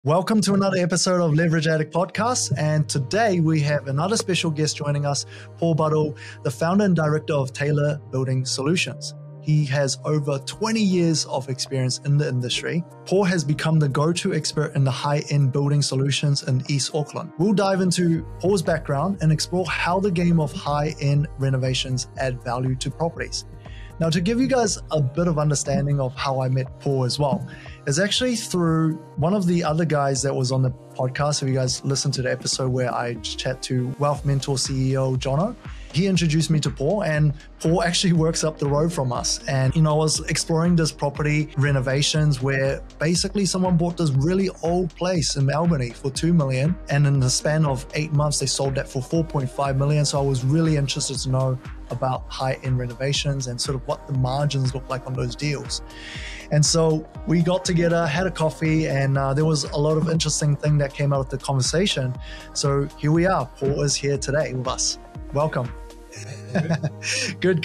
Welcome to another episode of Leverage Addict Podcast. And today we have another special guest joining us, Paul Buddle, the founder and director of Taylor Building Solutions. He has over 20 years of experience in the industry. Paul has become the go-to expert in the high-end building solutions in East Auckland. We'll dive into Paul's background and explore how the game of high-end renovations add value to properties. Now, to give you guys a bit of understanding of how I met Paul as well, is actually through one of the other guys that was on the podcast. If you guys listened to the episode where I chat to Wealth Mentor CEO Jono, he introduced me to Paul, and Paul actually works up the road from us. And, I was exploring this property Renovations where basically someone bought this really old place in Albany for $2 million. And in the span of 8 months, they sold that for $4.5 million. So I was really interested to know about high-end renovations and sort of what the margins look like on those deals. And so we got together, had a coffee, and there was a lot of interesting thing that came out of the conversation. So here we are. Paul is here today with us. Welcome. Good.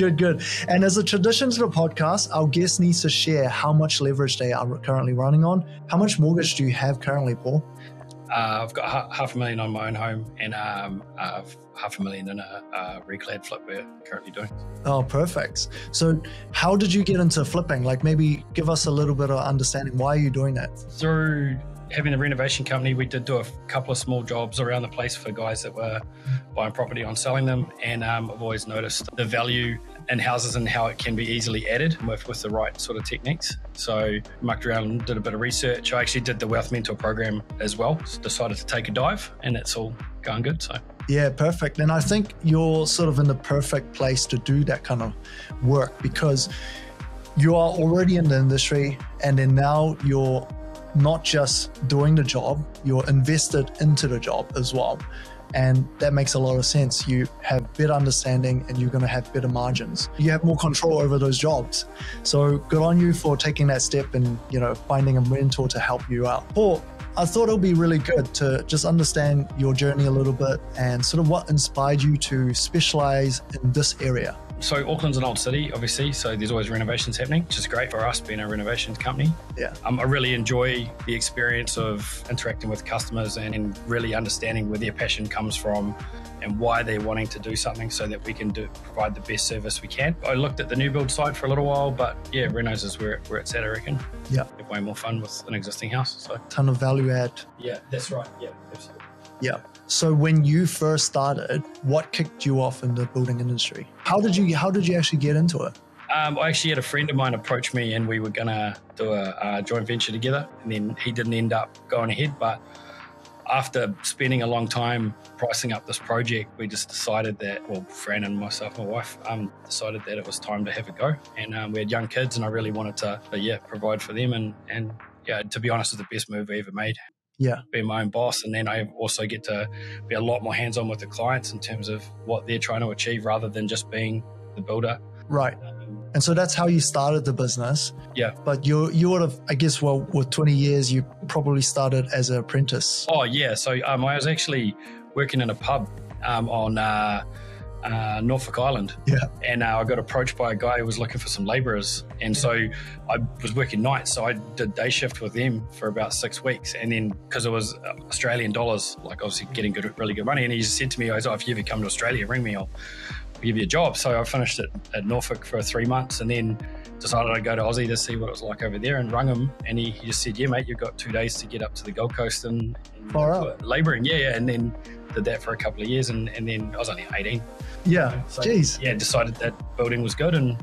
And as a tradition to the podcast, our guest needs to share how much leverage they are currently running on. How much mortgage do you have currently, Paul? I've got $500,000 on my own home and $500,000 in a reclad flip we're currently doing. Oh, perfect. So how did you get into flipping? Like maybe give us a little bit of understanding. Why are you doing that? Through having a renovation company, we did do a couple of small jobs around the place for guys that were buying property on selling them. And I've always noticed the value in houses and how it can be easily added with the right sort of techniques. So mucked around and did a bit of research. I actually did the Wealth Mentor program as well. So decided to take a dive and it's all going good. So yeah, perfect. And I think you're sort of in the perfect place to do that kind of work because you are already in the industry and then now you're not just doing the job, you're invested into the job as well. And that makes a lot of sense. You have better understanding and you're going to have better margins. You have more control over those jobs. So good on you for taking that step and, finding a mentor to help you out. Paul, I thought it would be really good to just understand your journey a little bit and sort of what inspired you to specialize in this area. So Auckland's an old city, obviously, so there's always renovations happening, which is great for us being a renovations company. Yeah. I really enjoy the experience of interacting with customers and really understanding where their passion comes from and why they're wanting to do something so that we can provide the best service we can. I looked at the new build side for a little while, but yeah, Renos is where it's at, I reckon. Yeah. Have way more fun with an existing house. So ton of value add. Yeah, that's right. Yeah, absolutely. Yeah. So when you first started, what kicked you off in the building industry? How did you actually get into it? I actually had a friend of mine approach me and we were going to do a joint venture together. And then he didn't end up going ahead. But after spending a long time pricing up this project, we just decided that, Fran and myself, my wife, decided that it was time to have a go. And we had young kids and I really wanted to, provide for them. And to be honest, it was the best move we ever made. Yeah. Being my own boss. And then I also get to be a lot more hands-on with the clients in terms of what they're trying to achieve rather than just being the builder. Right. And so that's how you started the business. Yeah. But you would have, I guess, with 20 years, you probably started as an apprentice. Oh, yeah. So I was actually working in a pub on Norfolk Island. Yeah. And I got approached by a guy who was looking for some labourers. And so I was working nights. So I did day shift with them for about 6 weeks. And then because it was Australian dollars, like obviously getting really good money. And he just said to me, if you ever come to Australia, ring me, I'll give you a job. So I finished it at Norfolk for 3 months and then decided I'd go to Aussie to see what it was like over there and rung him. And he just said, yeah, mate, you've got 2 days to get up to the Gold Coast and labouring. Yeah. And then did that for a couple of years. And then I was only 18. Yeah. So, Jeez. Yeah, decided that building was good and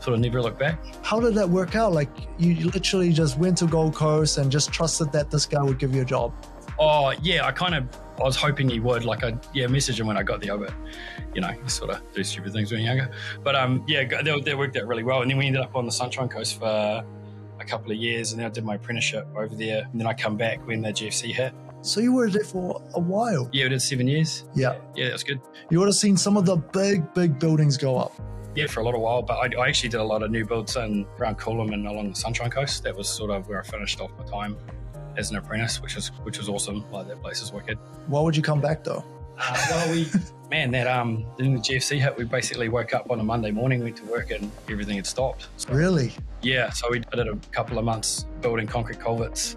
sort of never looked back. How did that work out? Like you literally just went to Gold Coast and just trusted that this guy would give you a job? Oh, yeah, I was hoping he would. Like messaged him when I got there, but you sort of do stupid things when you're younger. But that worked out really well. And then we ended up on the Sunshine Coast for a couple of years and then I did my apprenticeship over there. And then I come back when the GFC hit. So you were there for a while? Yeah, we did 7 years. Yeah. Yeah, that was good. You would have seen some of the big buildings go up. Yeah, for a little while, but I actually did a lot of new builds around Coolum and along the Sunshine Coast. That was sort of where I finished off my time as an apprentice, which was awesome. Like that place is wicked. Why would you come back though? Then the GFC hit, we basically woke up on a Monday morning, went to work and everything had stopped. So, really? Yeah, so I did a couple of months building concrete culverts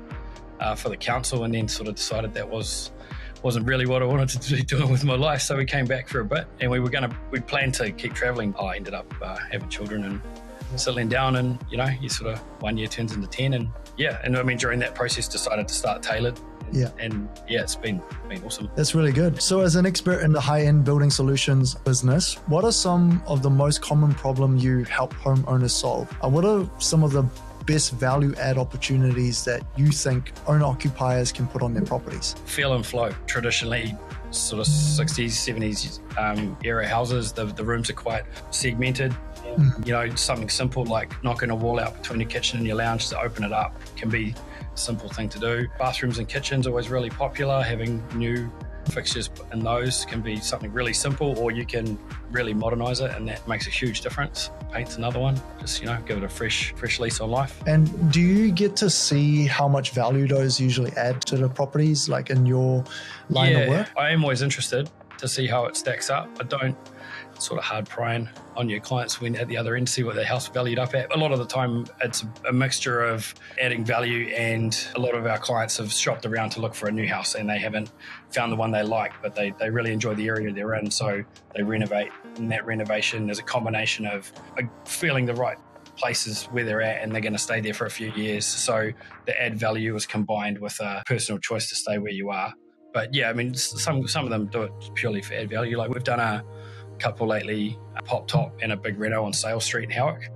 for the council, and then sort of decided that wasn't really what I wanted to be doing with my life. So we came back for a bit, and we planned to keep traveling. I ended up having children and settling down, and you sort of 1 year turns into 10, and I mean during that process decided to start Tailored. And it's been awesome. That's really good. So as an expert in the high-end building solutions business, what are some of the most common problems you help homeowners solve? What are some of the best value add opportunities that you think owner-occupiers can put on their properties? Feel and flow. Traditionally, sort of 60s, 70s era houses, the rooms are quite segmented. Something simple like knocking a wall out between your kitchen and your lounge to open it up can be a simple thing to do. Bathrooms and kitchens are always really popular. Having new fixtures in those can be something really simple, or you can really modernize it, and that makes a huge difference. Paint's another one. Just, give it a fresh lease on life. And do you get to see how much value those usually add to the properties, like in your line of work? I am always interested to see how it stacks up. I don't sort of hard prying on your clients when at the other end, see what their house valued up at. A lot of the time, it's a mixture of adding value, and a lot of our clients have shopped around to look for a new house and they haven't found the one they like, but they really enjoy the area they're in, so they renovate. And that renovation is a combination of feeling the right places where they're at, and they're going to stay there for a few years. So the add value is combined with a personal choice to stay where you are. But I mean, some of them do it purely for add value. Like we've done a couple lately, a pop top and a big reno on Sale Street in Howick.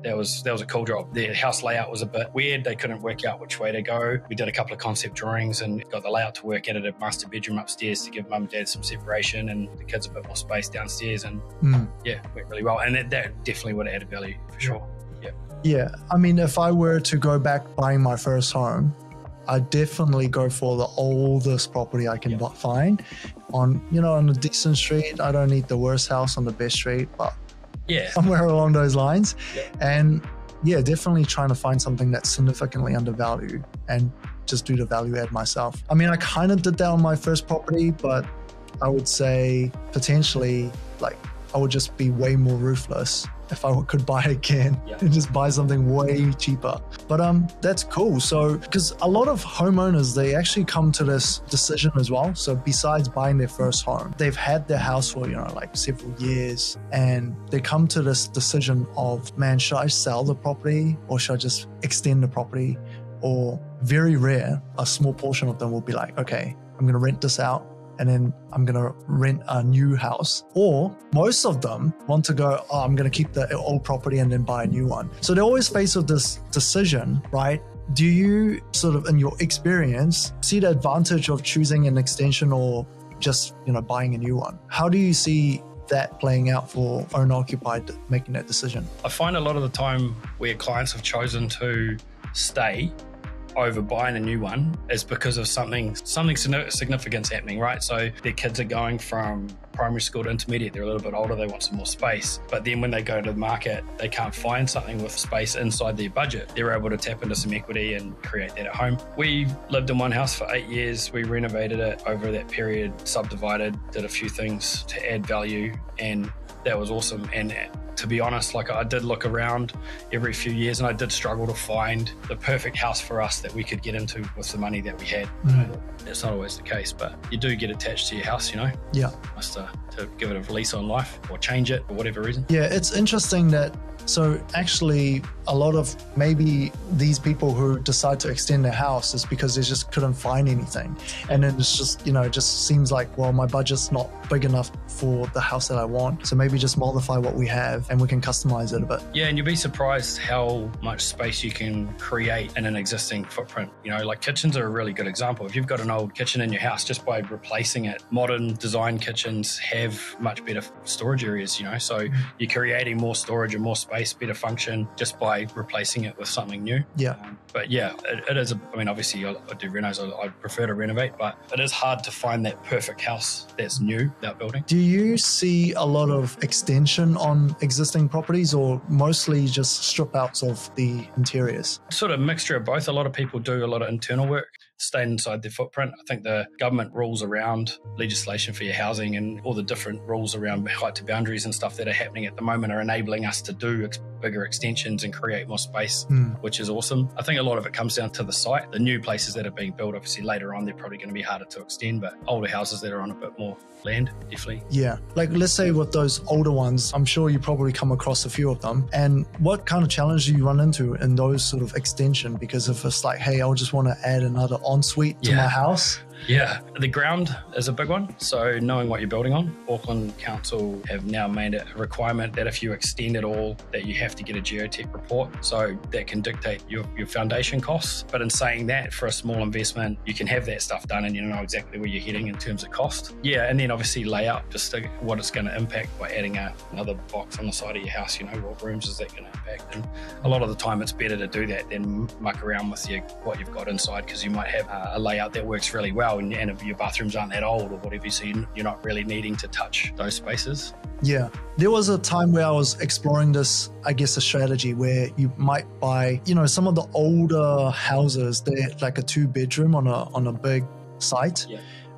That was a cool job. Their house layout was a bit weird. They couldn't work out which way to go. We did a couple of concept drawings and got the layout to work. Added a master bedroom upstairs to give mum and dad some separation and the kids a bit more space downstairs, and went really well. And that definitely would have added value for sure. Yeah, I mean, if I were to go back buying my first home, I'd definitely go for the oldest property I can find on a decent street. I don't need the worst house on the best street, but somewhere along those lines. And definitely trying to find something that's significantly undervalued and just do the value add myself. I mean, I kind of did that on my first property, but I would say potentially I would just be way more ruthless if I could buy again and just buy something way cheaper. But that's cool. So, because a lot of homeowners, they actually come to this decision as well. So besides buying their first home, they've had their house for, several years, and they come to this decision of, man, should I sell the property or should I just extend the property? Or very rare, a small portion of them will be like, okay, I'm going to rent this out, and then I'm going to rent a new house. Or most of them want to go, I'm going to keep the old property and then buy a new one. So they're always faced with this decision, right? Do you sort of, in your experience, see the advantage of choosing an extension or just, buying a new one? How do you see that playing out for owner-occupied making that decision? I find a lot of the time where clients have chosen to stay over buying a new one is because of something significant happening, right? So their kids are going from primary school to intermediate, they're a little bit older, they want some more space. But then when they go to the market, they can't find something with space inside their budget. They're able to tap into some equity and create that at home. We lived in one house for 8 years. We renovated it over that period, subdivided, did a few things to add value, and that was awesome. And to be honest, I did look around every few years and I did struggle to find the perfect house for us that we could get into with the money that we had. That's not always the case, but you do get attached to your house, Just to give it a lease on life or change it for whatever reason. Yeah, it's interesting that, so actually a lot of maybe these people who decide to extend their house is because they just couldn't find anything. And then it's just, it just seems like, well, my budget's not big enough for the house that I want. So maybe just modify what we have and we can customize it a bit. Yeah, and you'll be surprised how much space you can create in an existing footprint. Kitchens are a really good example. If you've got an old kitchen in your house, just by replacing it, modern design kitchens have much better storage areas, so you're creating more storage and more space, better function just by replacing it with something new. But it is, obviously I do renos, I prefer to renovate, but it is hard to find that perfect house that's new without building. Do you see a lot of extension on existing properties or mostly just strip outs of the interiors? Sort of mixture of both. A lot of people do a lot of internal work. staying inside their footprint. I think the government rules around legislation for your housing and all the different rules around height to boundaries and stuff that are happening at the moment are enabling us to do bigger extensions and create more space, which is awesome. I think a lot of it comes down to the site. The new places that are being built, obviously later on, they're probably going to be harder to extend, but older houses that are on a bit more land, definitely. Yeah. Like let's say with those older ones, I'm sure you probably come across a few of them. And what kind of challenge do you run into in those sort of extension? Because if it's like, hey, I just want to add another ensuite to my house. Yeah, the ground is a big one. So knowing what you're building on, Auckland Council have now made it a requirement that if you extend at all, that you have to get a geotech report. So that can dictate your foundation costs. But in saying that, for a small investment, you can have that stuff done and you know exactly where you're heading in terms of cost. Yeah, and then obviously layout, just what it's going to impact by adding another box on the side of your house. You know, what rooms is that going to impact? And a lot of the time it's better to do that than muck around with what you've got inside, because you might have a layout that works really well and if your bathrooms aren't that old or whatever, so you're not really needing to touch those spaces. Yeah. There was a time where I was exploring this, I guess, a strategy where you might buy, you know, some of the older houses, they're like a 2-bedroom on a big site,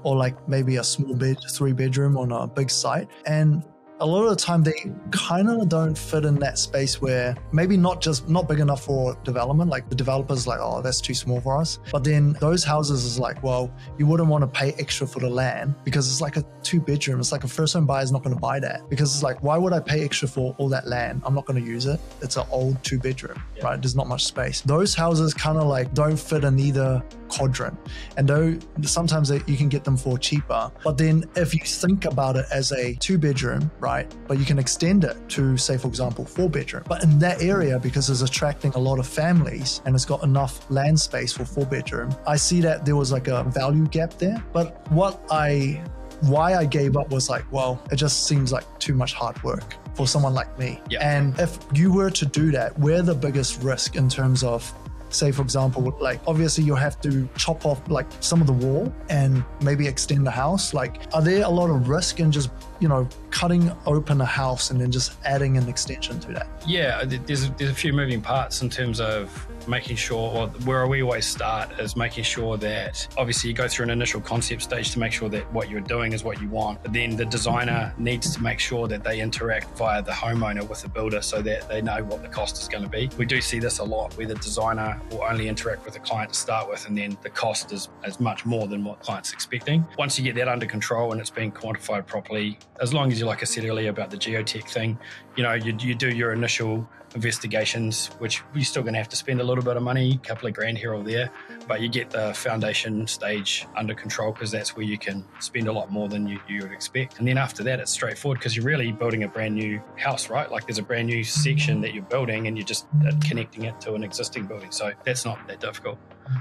or like maybe a small 3-bedroom on a big site. And a lot of the time they kind of don't fit in that space where maybe not big enough for development. Like the developer's like, oh, that's too small for us. But then those houses is like, well, you wouldn't want to pay extra for the land because it's like a 2-bedroom. It's like a first home buyer is not going to buy that, because it's like, why would I pay extra for all that land? I'm not going to use it. It's an old 2-bedroom, right? There's not much space. Those houses kind of like don't fit in either quadrant. And though sometimes you can get them for cheaper, but then if you think about it as a 2-bedroom, right? But you can extend it to, say, for example, 4-bedroom. But in that area, because it's attracting a lot of families and it's got enough land space for 4-bedroom, I see that there was like a value gap there. But why I gave up was like, well, it just seems like too much hard work for someone like me. Yeah. And if you were to do that, where's the biggest risk in terms of, say, for example, like obviously you'll have to chop off like some of the wall and maybe extend the house. Like, are there a lot of risk in just, you know, cutting open a house and then just adding an extension to that? Yeah, there's a few moving parts in terms of making sure, or where we always start is making sure that obviously you go through an initial concept stage to make sure that what you're doing is what you want. But then the designer needs to make sure that they interact via the homeowner with the builder so that they know what the cost is going to be. We do see this a lot where the designer will only interact with the client to start with, and then the cost is much more than what the client's expecting. Once you get that under control and it's being quantified properly, as long as you, like I said earlier about the geotech thing, you know, you do your initial investigations, which you're still going to have to spend a little bit of money, a couple of grand here or there, but you get the foundation stage under control, because that's where you can spend a lot more than you would expect. And then after that, it's straightforward, because you're really building a brand new house, right? Like there's a brand new section that you're building and you're just connecting it to an existing building. So that's not that difficult.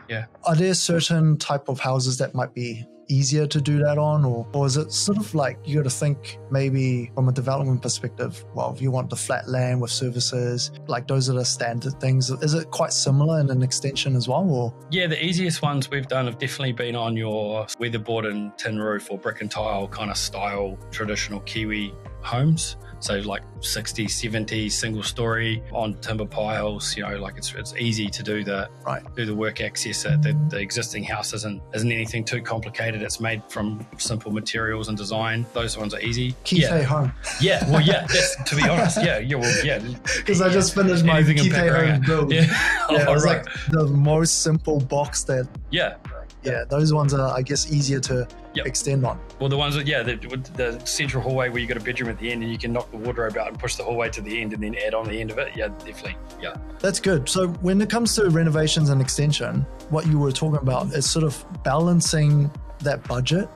Yeah. Are there certain type of houses that might be easier to do that on, or is it sort of like you got to think maybe from a development perspective, well, if you want the flat land with services, like those are the standard things, is it quite similar in an extension as well? Or yeah, the easiest ones we've done have definitely been on your weatherboard and tin roof or brick and tile kind of style traditional Kiwi homes. So like 60, 70 single story on timber piles, you know, like it's easy to do the work access. The existing house isn't anything too complicated. It's made from simple materials and design. Those ones are easy. Kite home. Yeah, well, yeah, that's, to be honest, yeah. Because I just finished my Kite home build. Yeah, it was like the most simple box that. Yeah, those ones are, I guess, easier to extend on. Well, the ones that, the central hallway where you got a bedroom at the end and you can knock the wardrobe out and push the hallway to the end and then add on the end of it. Yeah, definitely. Yeah. That's good. So when it comes to renovations and extension, what you were talking about is sort of balancing that budget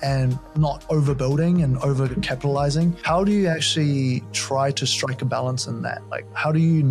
and not overbuilding and over capitalizing. How do you actually try to strike a balance in that? Like, how do you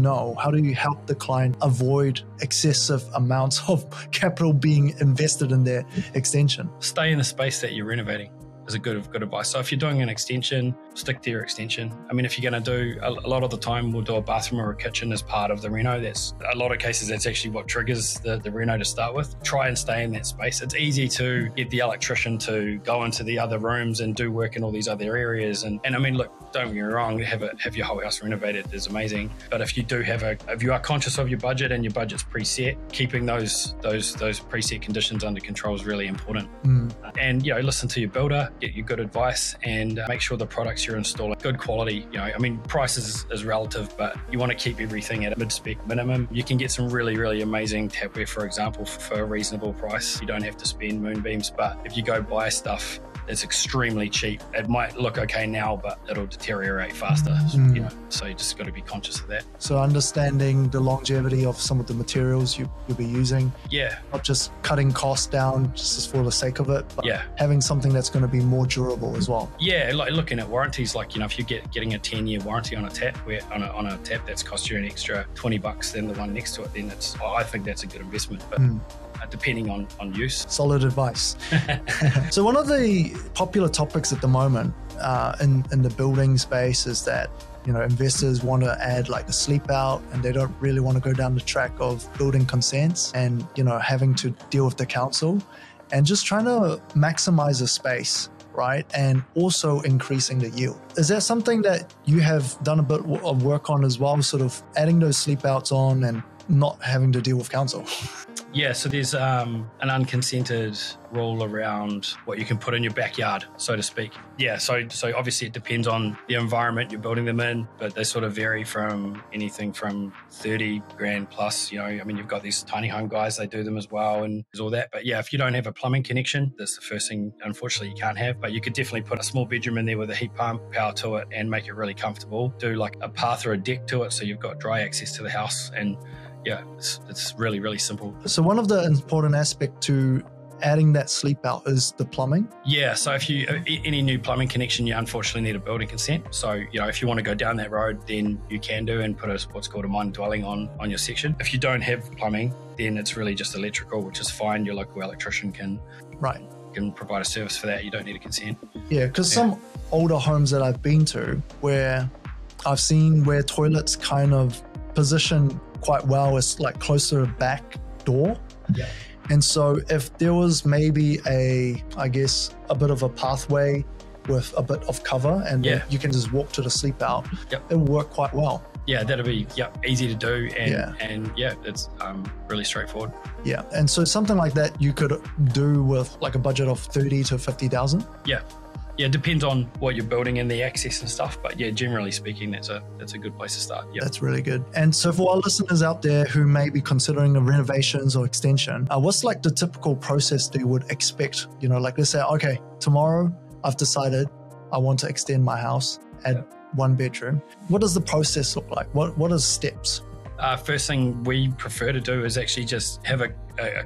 help the client avoid excessive amounts of capital being invested in their extension? Stay in the space that you're renovating is a good advice. So if you're doing an extension, stick to your extension. I mean, if you're going to do a lot of the time, we'll do a bathroom or a kitchen as part of the reno. That's a lot of cases, that's actually what triggers the reno to start with. Try and stay in that space. It's easy to get the electrician to go into the other rooms and do work in all these other areas. And I mean, look, don't get me wrong, have your whole house renovated is amazing. But if you do if you are conscious of your budget and your budget's preset, keeping those preset conditions under control is really important. And listen to your builder, get your good advice, and make sure the products you're installing good quality. I mean, price is relative, but you want to keep everything at a mid-spec minimum. You can get some really, really amazing tapware, for example, for a reasonable price. You don't have to spend moonbeams, but if you go buy stuff it's extremely cheap. It might look okay now, but it'll deteriorate faster. So you just got to be conscious of that. So understanding the longevity of some of the materials you'll be using. Yeah. Not just cutting costs down just for the sake of it, but having something that's going to be more durable as well. Yeah, like looking at warranties, like, if you're getting a 10-year warranty on a tap, on a tap that's cost you an extra $20 than the one next to it, then I think that's a good investment. But depending on use. Solid advice. So one of the popular topics at the moment in the building space is that investors want to add like a sleep out, and they don't really want to go down the track of building consents and having to deal with the council, and just trying to maximize the space, right? And also increasing the yield. Is that something that you have done a bit of work on as well, sort of adding those sleep outs on and not having to deal with council? Yeah, so there's an unconsented rule around what you can put in your backyard, so to speak. Yeah, so obviously it depends on the environment you're building them in, but they sort of vary from anything from 30 grand plus. I mean, you've got these tiny home guys, they do them as well, and there's all that. But yeah, if you don't have a plumbing connection, that's the first thing, unfortunately, you can't have. But you could definitely put a small bedroom in there with a heat pump, power to it, and make it really comfortable. Do like a path or a deck to it, so you've got dry access to the house. And yeah, it's really, really simple. So one of the important aspects to adding that sleep out is the plumbing? Yeah, so if any new plumbing connection, you unfortunately need a building consent. So, if you want to go down that road, then you can do and put what's called a minor dwelling on your section. If you don't have plumbing, then it's really just electrical, which is fine. Your local electrician can provide a service for that. You don't need a consent. Yeah, because some older homes that I've been to, where I've seen where toilets kind of position quite well, it's like close to the back door. Yeah. And so if there was maybe a bit of a pathway with a bit of cover, and you can just walk to the sleep out, it will work quite well. Yeah, that'll be easy to do, and it's really straightforward. Yeah, and so something like that you could do with like a budget of 30 to 50,000. Yeah, it depends on what you're building and the access and stuff. But yeah, generally speaking, that's a good place to start. Yeah, that's really good. And so for our listeners out there who may be considering a renovations or extension, what's like the typical process that you would expect? Like let's say, okay, tomorrow I've decided I want to extend my house, add one bedroom. What does the process look like? What are the steps? First thing we prefer to do is actually just have a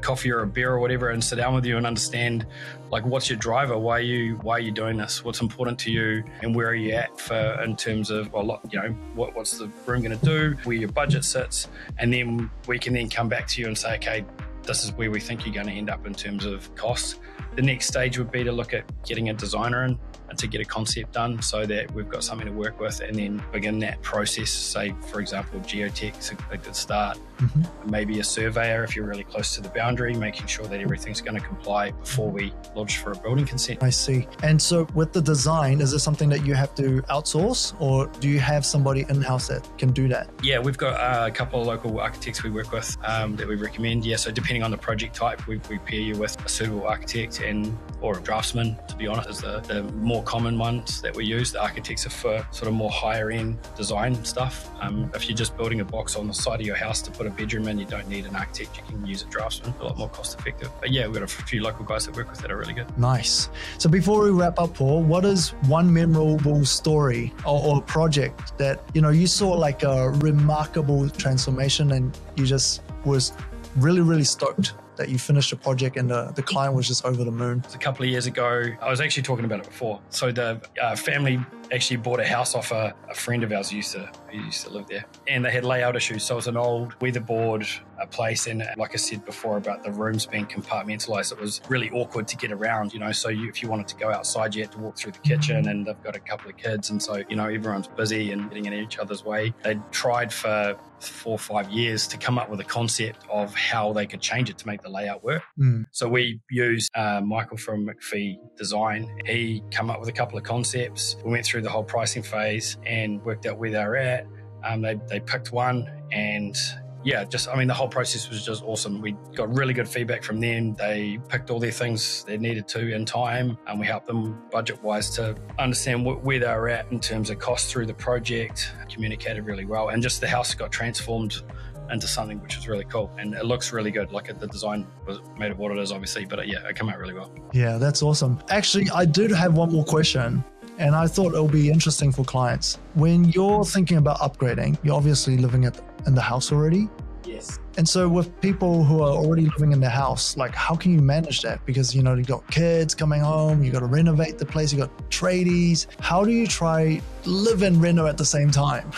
coffee or a beer or whatever and sit down with you and understand, like, what's your driver? Why are you doing this? What's important to you, and where are you at in terms of, what's the room going to do, where your budget sits, and then we can then come back to you and say, okay, this is where we think you're going to end up in terms of costs. The next stage would be to look at getting a designer in to get a concept done so that we've got something to work with, and then begin that process. Say, for example, geotech's a good start. Maybe a surveyor if you're really close to the boundary, making sure that everything's going to comply before we lodge for a building consent. I see. And so with the design, is it something that you have to outsource, or do you have somebody in-house that can do that? Yeah, we've got a couple of local architects we work with that we recommend. Yeah, so depending on the project type, we pair you with a suitable architect or a draftsman, to be honest, is the more common ones that we use. The architects are for sort of more higher end design stuff. If you're just building a box on the side of your house to put a bedroom in, you don't need an architect. You can use a draftsman, a lot more cost effective. But yeah, we've got a few local guys that work with that are really good. Nice. So before we wrap up, Paul, what is one memorable story or project that, you saw like a remarkable transformation and you just was really, really stoked that you finished a project and the client was just over the moon? A couple of years ago, I was actually talking about it before. So the family actually bought a house off a friend of ours who used to live there, and they had layout issues. So it was an old weatherboard place, and like I said before about the rooms being compartmentalized, it was really awkward to get around, so if you wanted to go outside, you had to walk through the kitchen, and they've got a couple of kids, and so everyone's busy and getting in each other's way. They tried for 4 or 5 years to come up with a concept of how they could change it to make the layout work. So we used Michael from McPhee Design. He came up with a couple of concepts. We went through the whole pricing phase and worked out where they were at. They picked one, and the whole process was just awesome. We got really good feedback from them. They picked all their things they needed to in time, and we helped them budget-wise to understand where they were at in terms of cost through the project, communicated really well, and just the house got transformed into something which was really cool, and it looks really good. Like the design was made of what it is, obviously, but it came out really well. Yeah, that's awesome. Actually, I did have one more question, and I thought it'll be interesting for clients. When you're thinking about upgrading, you're obviously living in the house already. Yes. And so with people who are already living in the house, like how can you manage that? Because, you got kids coming home, you got to renovate the place, you got tradies. How do you try live and reno at the same time?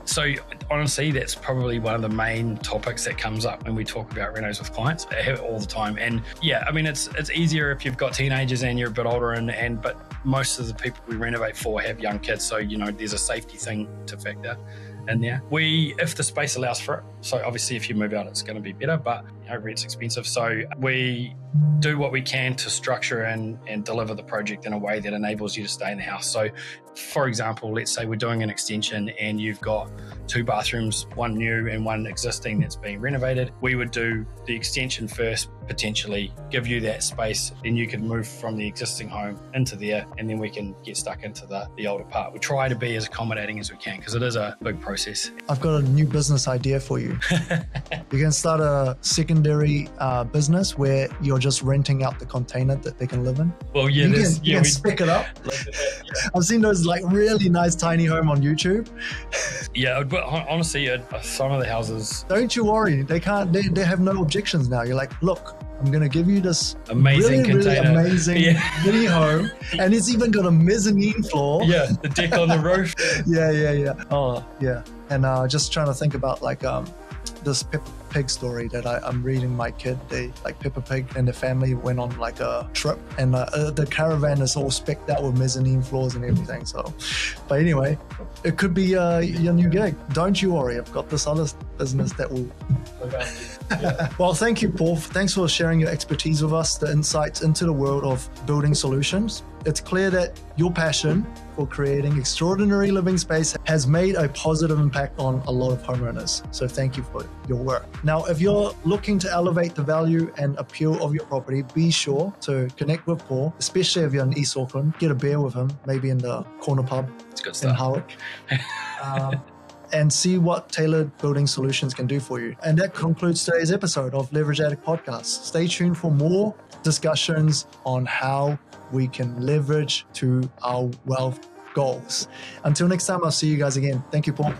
So honestly, that's probably one of the main topics that comes up when we talk about renos with clients. I have it all the time. And it's easier if you've got teenagers and you're a bit older, but most of the people we renovate for have young kids. So, there's a safety thing to factor in there. If the space allows for it, so obviously if you move out, it's going to be better, but rent's expensive. So we do what we can to structure and deliver the project in a way that enables you to stay in the house. So for example, let's say we're doing an extension and you've got 2 bathrooms, one new and one existing that's being renovated. We would do the extension first, potentially give you that space, and you can move from the existing home into there, and then we can get stuck into the older part. We try to be as accommodating as we can because it is a big process. I've got a new business idea for you. You can start a secondary business where you're just renting out the container that they can live in. Well, yeah, you can pick it up. I've seen those like really nice tiny home on YouTube. Yeah, but honestly, some of the houses. Don't you worry, they have no objections now. You're like, look, I'm going to give you this amazing really amazing mini home, and it's even got a mezzanine floor. Yeah, the deck on the roof. Yeah. Oh, yeah. And just trying to think about like this Peppa Pig story that I'm reading my kid. Peppa Pig and the family went on like a trip, and the caravan is all specced out with mezzanine floors and everything. So, but anyway, it could be your new gig. Don't you worry, I've got this other business that will. Well, thank you, Paul. Thanks for sharing your expertise with us, the insights into the world of building solutions. It's clear that your passion for creating extraordinary living space has made a positive impact on a lot of homeowners. So thank you for your work. Now, if you're looking to elevate the value and appeal of your property, be sure to connect with Paul, especially if you're in East Auckland. Get a beer with him, maybe in the corner pub in Hawick. And see what tailored building solutions can do for you. And that concludes today's episode of Leverage Addict Podcast. Stay tuned for more discussions on how we can leverage to our wealth goals. Until next time, I'll see you guys again. Thank you, Paul.